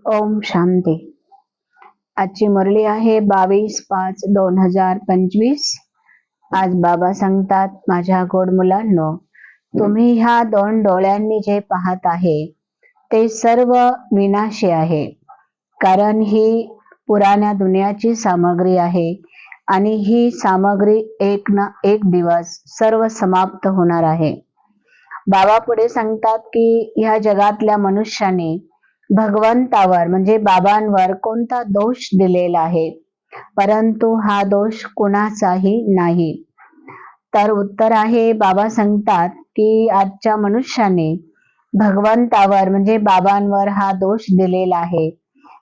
ओम शांती. आजची मुरली आहे 22/5/2025. आज बाबा सांगतात, माझ्या गोड मुलांनो, तुम्ही ह्या 2 डोळ्यांनी जे पाहत आहे ते सर्व विनाशी आहे, कारण ही पुराण्या दुनियाची सामग्री आहे आणि ही सामग्री एक ना एक दिवस सर्व समाप्त होणार आहे. बाबा पुढे सांगतात की ह्या जगातल्या मनुष्याने भगवंतावर म्हणजे बाबांवर कोणता दोष दिलेला आहे, परंतु हा दोष कुणाचाही नाही. तर उत्तर आहे, बाबा सांगतात की आजच्या मनुष्याने भगवंतावर म्हणजे बाबांवर हा दोष दिलेला आहे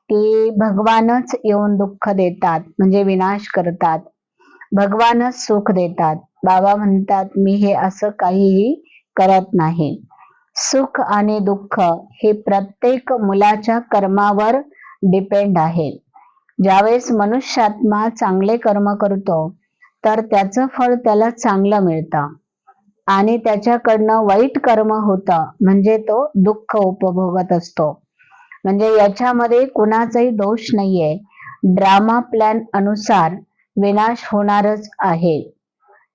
की भगवानच येऊन दुःख देतात म्हणजे विनाश करतात, भगवानच सुख देतात. बाबा म्हणतात, मी हे असं काहीही करत नाही. सुख आणि दुःख हे प्रत्येक मुलाच्या कर्मावर डिपेंड आहे. ज्यावेळेस मनुष्यात्मा चांगले कर्म करतो तर त्याचं फळ त्याला चांगलं मिळतं, आणि त्याच्याकडनं वाईट कर्म होतं म्हणजे तो दुःख उपभोगत असतो. म्हणजे याच्यामध्ये कुणाचाही दोष नाहीये. ड्रामा प्लॅन अनुसार विनाश होणारच आहे.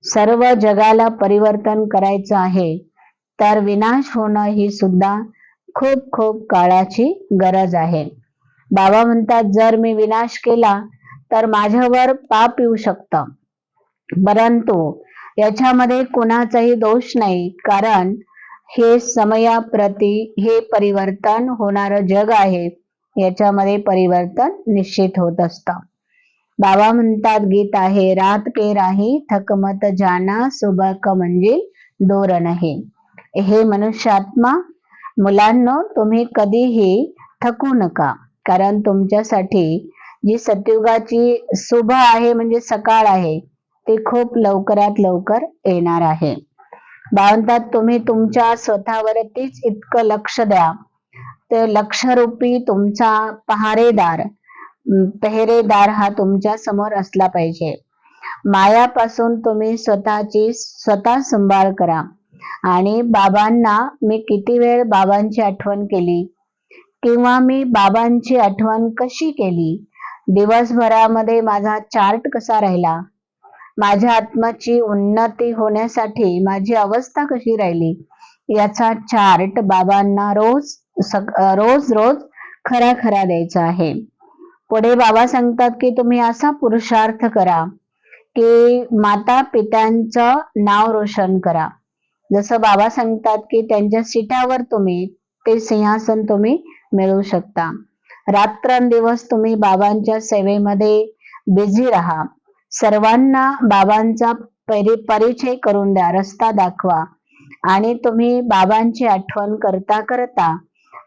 सर्व जगाला परिवर्तन करायचं आहे, तर विनाश होणं ही सुद्धा खूप खूप काळाची गरज आहे. बाबा म्हणतात, जर मी विनाश केला तर माझ्यावर पाप येऊ शकतं, परंतु याच्यामध्ये कुणाचाही दोष नाही, कारण हे समयाप्रती हे परिवर्तन होणारं जग आहे. याच्यामध्ये परिवर्तन निश्चित होत असतं. बाबा म्हणतात, गीत आहे, रात के राही थक मत जाना, सुबह का मंजिल दूर नाही. हे मनुष्यात्मा मुलांनो, तुम्ही कधीही थकू नका, कारण तुमच्यासाठी जी सतयुगाची सुबह आहे म्हणजे सकाळ आहे ती खूप लवकरात लवकर येणार आहे. म्हणतात, तुम्ही तुमच्या स्वतःवरतीच इतकं लक्ष द्या, ते लक्षरूपी तुमचा पहरेदार हा तुमच्या समोर असला पाहिजे. मायापासून तुम्ही स्वतः सांभाळ करा. आणि बाबांना मी किती वेळ बाबांची आठवण केली किंवा मी बाबांची आठवण कशी केली, दिवसभरामध्ये माझा चार्ट कसा राहिला, माझ्या आत्म्याची उन्नती होण्यासाठी माझी अवस्था कशी राहिली, याचा चार्ट बाबांना रोज खरा द्यायचा आहे. पुढे बाबा सांगतात की तुम्ही असा पुरुषार्थ करा की माता पित्यांचं नाव रोशन करा. जसं बाबा सांगतात की त्यांच्या सीटावर तुम्ही ते सिंहासन तुम्ही मिळवू शकता. रात्रंदिवस तुम्ही बाबांच्या सेवेमध्ये बिझी राहा. सर्वांना बाबांचा परिचय करून द्या, रस्ता दाखवा, आणि तुम्ही बाबांची आठवण करता करता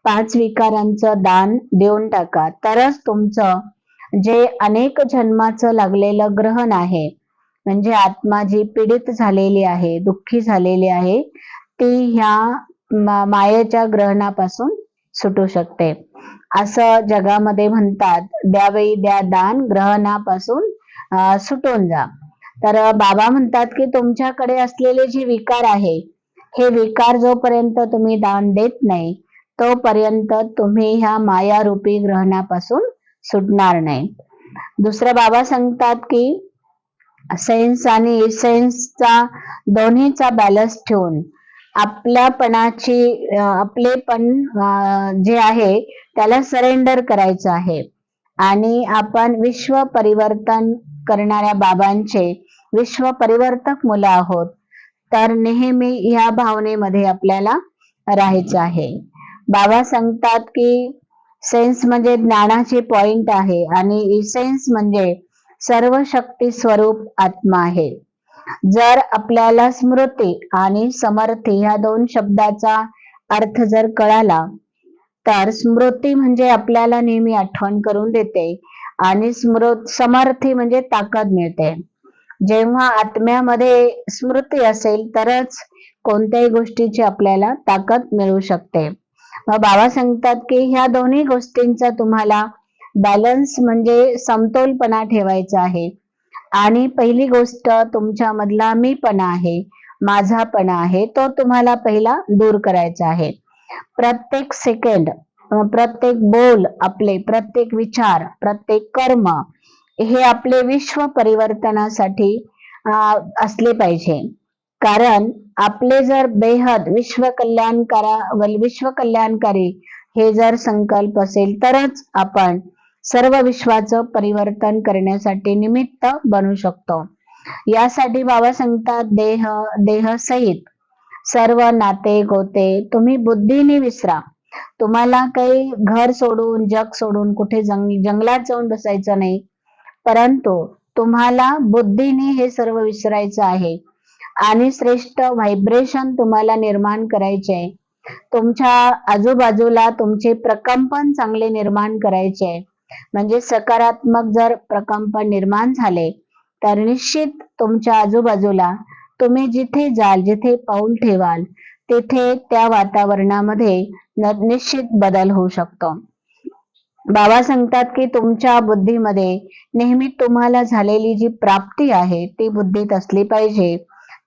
5 विकारांचं दान देऊन टाका. तरच तुमचं जे अनेक जन्माचं लागलेलं ग्रहण आहे, म्हणजे आत्मा जी पीडित झालेली आहे, दुःखी झालेली आहे, ती ह्या मायेच्या ग्रहणापासून सुटू शकते. असं जगामध्ये म्हणतात, द्यावेळी द्या दान, ग्रहणापासून सुटून जा. तर बाबा म्हणतात की तुमच्याकडे असलेले जे विकार आहे, हे विकार जोपर्यंत तुम्ही दान देत नाही तोपर्यंत तुम्ही ह्या मायारूपी ग्रहणापासून सुटणार नाही. दुसरं बाबा सांगतात की सेन्स आणि इसेन्सचा दोन्हीचा बॅलन्स ठेवून आपलेपण जे आहे त्याला सरेंडर करायचं आहे, आणि आपण विश्व परिवर्तन करणाऱ्या बाबांचे विश्व परिवर्तक मुलं आहोत. तर नेहमी ह्या भावनेमध्ये आपल्याला राहायचं आहे. बाबा सांगतात की सेन्स म्हणजे ज्ञानाचे पॉइंट आहे आणि इसेन्स म्हणजे सर्व शक्ती स्वरूप आत्मा आहे. जर आपल्याला स्मृती आणि समर्थी ह्या 2 शब्दाचा अर्थ जर कळाला, तर स्मृती म्हणजे आपल्याला नेहमी आठवण करून देते, आणि समर्थी म्हणजे ताकद मिळते. जेव्हा आत्म्यामध्ये स्मृती असेल तरच कोणत्याही गोष्टीची आपल्याला ताकद मिळू शकते. मग बाबा सांगतात की ह्या दोन्ही गोष्टींचा तुम्हाला बॅलन्स म्हणजे समतोलपणा ठेवायचा आहे. आणि पहिली गोष्ट तुमच्या मधला मीपणा आहे, माझापणा आहे, तो तुम्हाला पहिला दूर करायचा आहे. प्रत्येक सेकंड प्रत्येक बोल आपले, प्रत्येक विचार, प्रत्येक कर्म हे आपले विश्व परिवर्तनासाठी असले पाहिजे. कारण आपले जर बेहद विश्व कल्याणकारी हे जर संकल्प असेल तरच आपण सर्व विश्वाचं परिवर्तन करण्यासाठी निमित्त बनू शकतो. यासाठी बाबा सांगतात देह सहित सर्व नाते गोते तुम्ही बुद्धीने विसरा. तुम्हाला काही घर सोडून जग सोडून कुठे जंगलात जाऊन बसायचं नाही, परंतु तुम्हाला बुद्धीने हे सर्व विसरायचं आहे आणि श्रेष्ठ व्हायब्रेशन तुम्हाला निर्माण करायचे. तुमच्या आजूबाजूला तुमचे प्रकंपन चांगले निर्माण करायचे. म्हणजे सकारात्मक जर प्रकंपन निर्माण झाले तर निश्चित तुमच्या आजूबाजूला तुम्ही जिथे जाल, जिथे पाऊल ठेवाल, तिथे त्या वातावरणामध्ये निश्चित बदल होऊ शकतो. बाबा सांगतात की तुमच्या बुद्धीमध्ये नेहमी तुम्हाला झालेली जी प्राप्ती आहे ती बुद्धीत असली पाहिजे.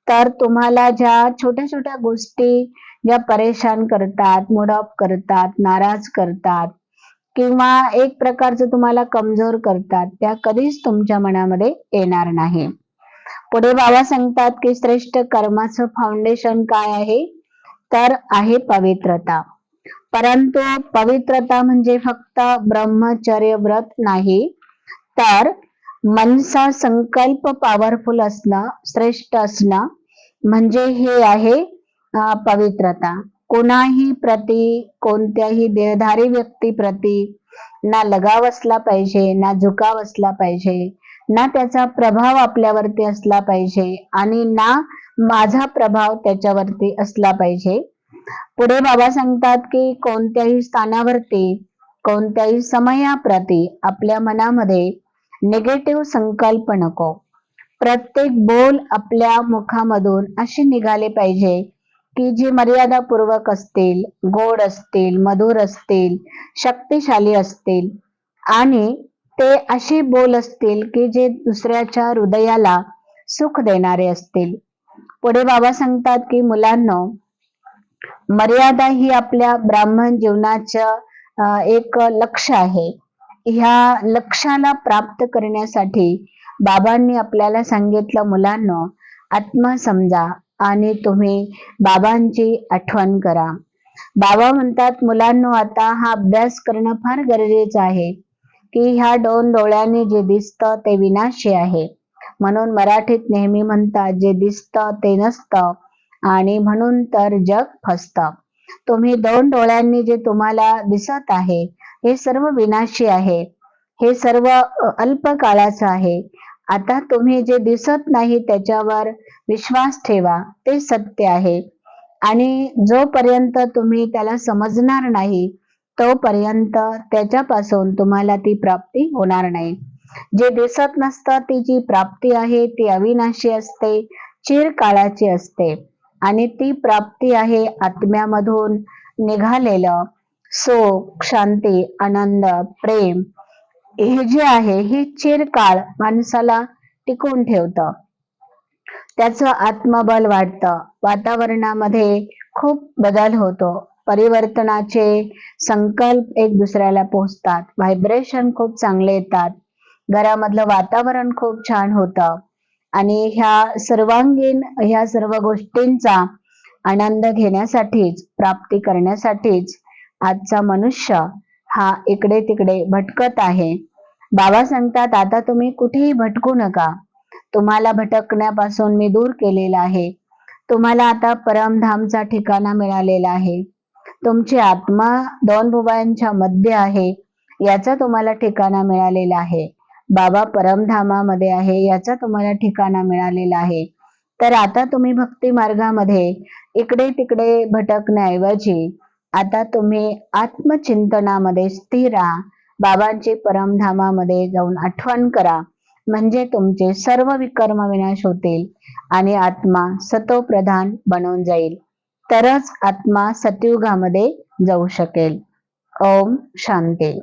तर तुम्हाला ज्या छोट्या छोट्या गोष्टी ज्या परेशान करतात, मूड ऑफ करतात, नाराज करतात किंवा एक प्रकारचं तुम्हाला कमजोर करतात, त्या कधीच तुमच्या मनामध्ये येणार नाही. पुढे बाबा सांगतात की श्रेष्ठ कर्माचं फाउंडेशन काय आहे, तर आहे पवित्रता. परंतु पवित्रता म्हणजे फक्त ब्रह्मचर्य व्रत नाही, तर मनसा संकल्प पॉवरफुल असणं, श्रेष्ठ असणं म्हणजे हे आहे पवित्रता. कोणाही प्रती, कोणत्याही देहधारी व्यक्ती प्रती ना लगाव असला पाहिजे, ना झुकाव असला पाहिजे, ना त्याचा प्रभाव आपल्यावरती असला पाहिजे आणि ना माझा प्रभाव त्याच्यावरती असला पाहिजे. पुढे बाबा सांगतात की कोणत्याही स्थानावरती, कोणत्याही समयाप्रती आपल्या मनामध्ये निगेटिव्ह संकल्प नको. प्रत्येक बोल आपल्या मुखामधून असे निघाले पाहिजे की जी मर्यादापूर्वक असतील, गोड असतील, मधुर असतील, शक्तिशाली असतील आणि ते असे बोल असतील की जे दुसऱ्याच्या हृदयाला सुख देणारे असतील. पुढे बाबा सांगतात की मुलांनो, मर्यादा ही आपल्या ब्राह्मण जीवनाचं एक लक्ष्य आहे. ह्या लक्ष्याला प्राप्त करण्यासाठी बाबांनी आपल्याला सांगितलं, मुलांनो आत्मा समजा आणि तुम्ही बाबांची आठवण करा. बाबा म्हणतात, मुलांनो आता हा अभ्यास करणं फार गरजेचं आहे की ह्या दोन डोळ्यांनी जे दिसतं ते विनाशी आहे. म्हणून मराठीत नेहमी म्हणतात, जे दिसतं ते नसतं आणि म्हणून तर जग फसतं. तुम्ही दोन डोळ्यांनी जे तुम्हाला दिसत आहे हे सर्व विनाशी आहे, हे सर्व अल्प काळाचं आहे. आता तुम्ही जे दिसत नाही त्याच्यावर विश्वास ठेवा, ते सत्य आहे आणि जोपर्यंत तुम्ही त्याला समजणार नाही तोपर्यंत त्याच्यापासून तुम्हाला ती प्राप्ती होणार नाही. जे दिसत नसतं ती जी प्राप्ती आहे ती अविनाशी असते, चिरकाळाची असते आणि ती प्राप्ती आहे आत्म्यामधून निघालेलं सुख, शांती, आनंद, प्रेम. हे जे आहे हे चिरकाळ माणसाला टिकून ठेवतं, त्याचं आत्मबल वाढतं, वातावरणामध्ये खूप बदल होतो, परिवर्तनाचे संकल्प एक दुसऱ्याला पोहोचतात, व्हायब्रेशन खूप चांगले येतात, घरामधलं वातावरण खूप छान होतं आणि ह्या सर्व गोष्टींचा आनंद घेण्यासाठीच, प्राप्ती करण्यासाठीच आजचा मनुष्य हा इकडे तिकडे भटकत आहे. बाबा सांगतात, आता तुम्ही कुठेही भटकू नका. तुम्हाला भटकण्यापासून मी दूर केलेला आहे. तुम्हाला आता परमधामचा ठिकाणा मिळालेला आहे. तुमची आत्मा दोन भुवयांच्या मध्ये आहे, याचा तुम्हाला ठिकाणा मिळालेला आहे. बाबा परमधामामध्ये आहे याचा तुम्हाला ठिकाणा मिळालेला आहे. तर आता तुम्ही भक्ती मार्गामध्ये इकडे तिकडे भटकण्याऐवजी आता तुम्ही आत्मचिंतनामध्ये स्थिर राहा. बाबांची परमधामामध्ये जाऊन आठवण करा, म्हणजे तुमचे सर्व विकर्म विनाश होतील आणि आत्मा सतोप्रधान बनून जाईल. तरच आत्मा सतयुगामध्ये जाऊ शकेल. ओम शांती.